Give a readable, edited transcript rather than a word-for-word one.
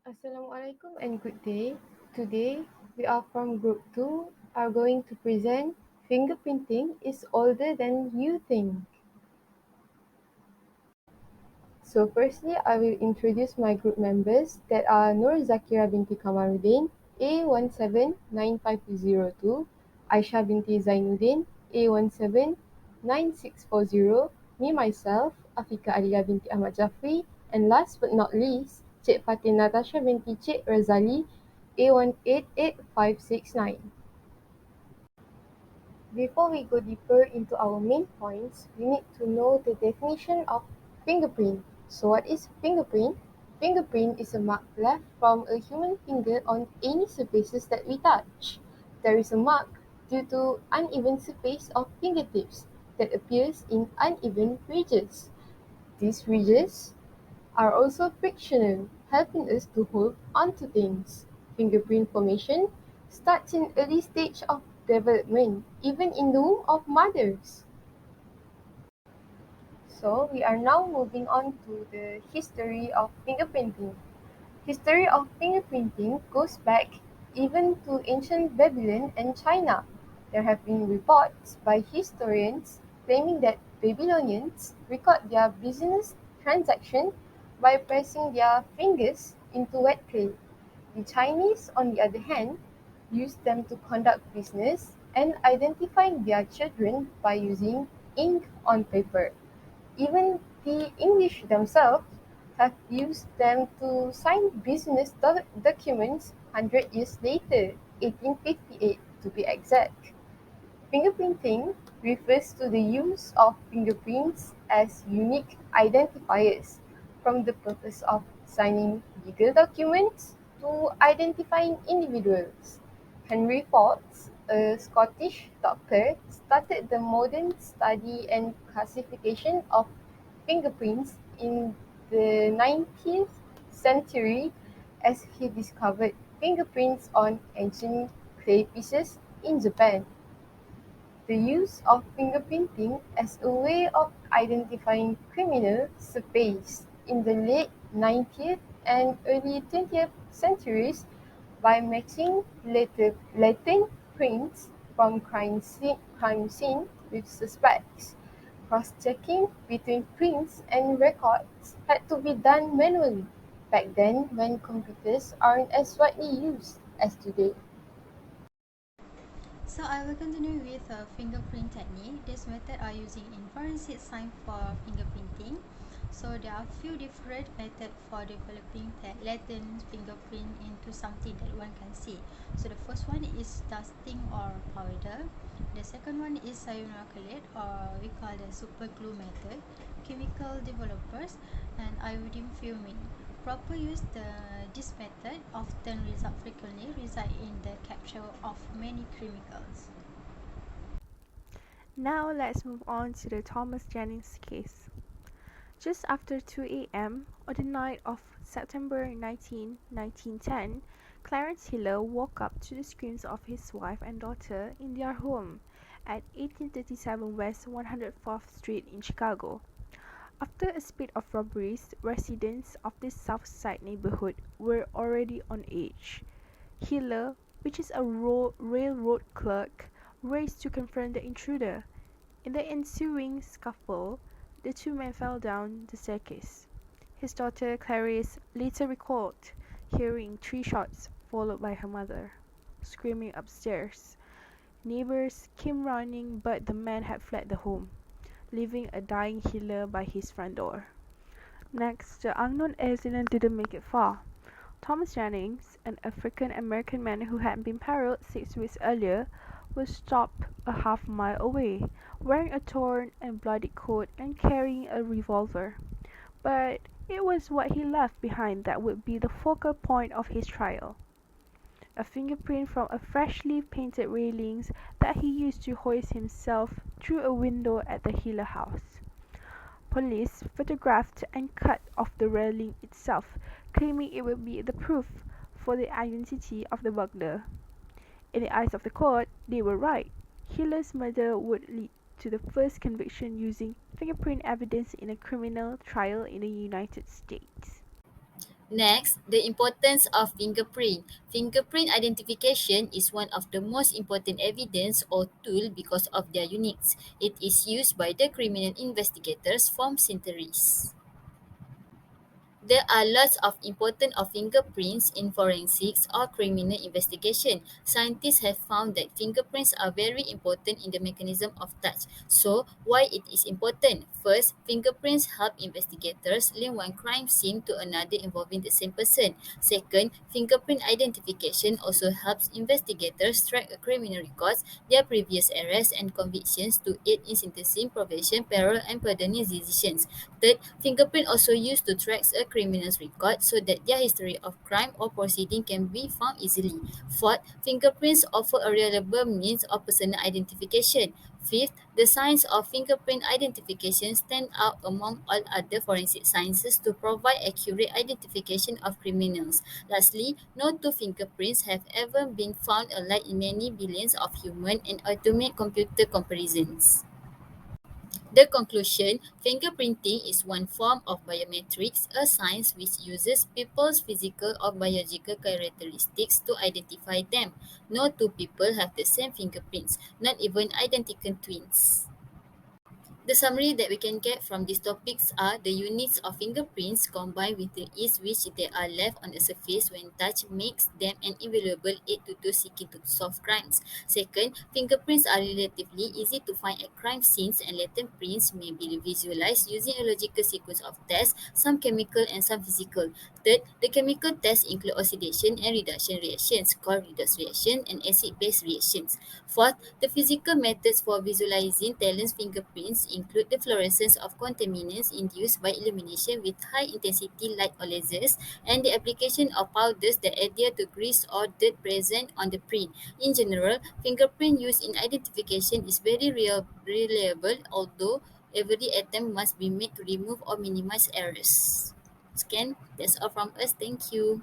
Assalamualaikum and good day. Today, we are from Group 2 are going to present Fingerprinting is older than you think. So firstly, I will introduce my group members that are Nur Zakira binti Kamaruddin, A179502, Aisha binti Zainuddin, A179640, me myself, Afika Alia binti Ahmad Jafri, and last but not least, Cik Fatin Natasha binti Cik Razali, A188569. Before we go deeper into our main points, we need to know the definition of fingerprint. So what is fingerprint? Fingerprint is a mark left from a human finger on any surfaces that we touch. There is a mark due to uneven surface of fingertips that appears in uneven ridges. These ridges are also frictional, helping us to hold onto things. Fingerprint formation starts in early stage of development, even in the womb of mothers. So we are now moving on to the history of fingerprinting. History of fingerprinting goes back even to ancient Babylon and China. There have been reports by historians claiming that Babylonians record their business transactions by pressing their fingers into wet clay. The Chinese, on the other hand, used them to conduct business and identify their children by using ink on paper. Even the English themselves have used them to sign business documents 100 years later, 1858 to be exact. Fingerprinting refers to the use of fingerprints as unique identifiers, from the purpose of signing legal documents to identifying individuals. Henry Fox, a Scottish doctor, started the modern study and classification of fingerprints in the 19th century as he discovered fingerprints on ancient clay pieces in Japan. The use of fingerprinting as a way of identifying criminals surfaced in the late 19th and early 20th centuries by matching latent prints from crime scene with suspects. Cross-checking between prints and records had to be done manually back then when computers aren't as widely used as today. So I will continue with a fingerprint technique. This method are using in forensic science for fingerprinting. So there are few different methods for developing that latent fingerprint into something that one can see. So the first one is dusting or powder. The second one is cyanoacrylate, or we call the super glue method. Chemical developers and iodine fuming. Proper use this method often frequently result in the capture of many chemicals. Now let's move on to the Thomas Jennings case. Just after 2 a.m. on the night of September 1910, Clarence Hiller woke up to the screams of his wife and daughter in their home at 1837 West 104th Street in Chicago. After a spate of robberies, residents of the South Side neighborhood were already on edge. Hiller, which is a railroad clerk, raced to confront the intruder. In the ensuing scuffle, the two men fell down the staircase. His daughter Clarice later recalled hearing 3 shots followed by her mother screaming upstairs. Neighbors came running, but the man had fled the home, leaving a dying Hiller by his front door. Next, the unknown assailant didn't make it far. Thomas Jennings, an African American man who had been paroled 6 weeks earlier, was stopped a half-mile away, wearing a torn and bloody coat and carrying a revolver. But it was what he left behind that would be the focal point of his trial. A fingerprint from a freshly painted railings that he used to hoist himself through a window at the Hiller house. Police photographed and cut off the railing itself, claiming it would be the proof for the identity of the burglar. In the eyes of the court, they were right. Hiller's murder would lead to the first conviction using fingerprint evidence in a criminal trial in the United States. Next, the importance of fingerprint. Fingerprint identification is one of the most important evidence or tool because of their uniques. It is used by the criminal investigators from centuries. There are lots of important of fingerprints in forensics or criminal investigation. Scientists have found that fingerprints are very important in the mechanism of touch. So, why it is important? First, fingerprints help investigators link one crime scene to another involving the same person. Second, fingerprint identification also helps investigators track a criminal records, their previous arrests and convictions to aid in synthesizing probation, parole, and pardoning decisions. Third, fingerprint also used to track a criminal's record so that their history of crime or proceeding can be found easily. Fourth, fingerprints offer a reliable means of personal identification. Fifth, the science of fingerprint identification stand out among all other forensic sciences to provide accurate identification of criminals. Lastly, no two fingerprints have ever been found alike in many billions of human and automate computer comparisons. The conclusion, fingerprinting is one form of biometrics, a science which uses people's physical or biological characteristics to identify them. No two people have the same fingerprints, not even identical twins. The summary that we can get from these topics are the units of fingerprints combined with the ease which they are left on the surface when touch makes them an invaluable aid to those seeking to solve crimes. Second, fingerprints are relatively easy to find at crime scenes and latent prints may be visualized using a logical sequence of tests, some chemical and some physical. Third, the chemical tests include oxidation and reduction reactions, called redox reaction and acid-base reactions. Fourth, the physical methods for visualizing talent's fingerprints include the fluorescence of contaminants induced by illumination with high-intensity light or lasers and the application of powders that adhere to grease or dirt present on the print. In general, fingerprint used in identification is very reliable, although every attempt must be made to remove or minimize errors. Scan, that's all from us. Thank you.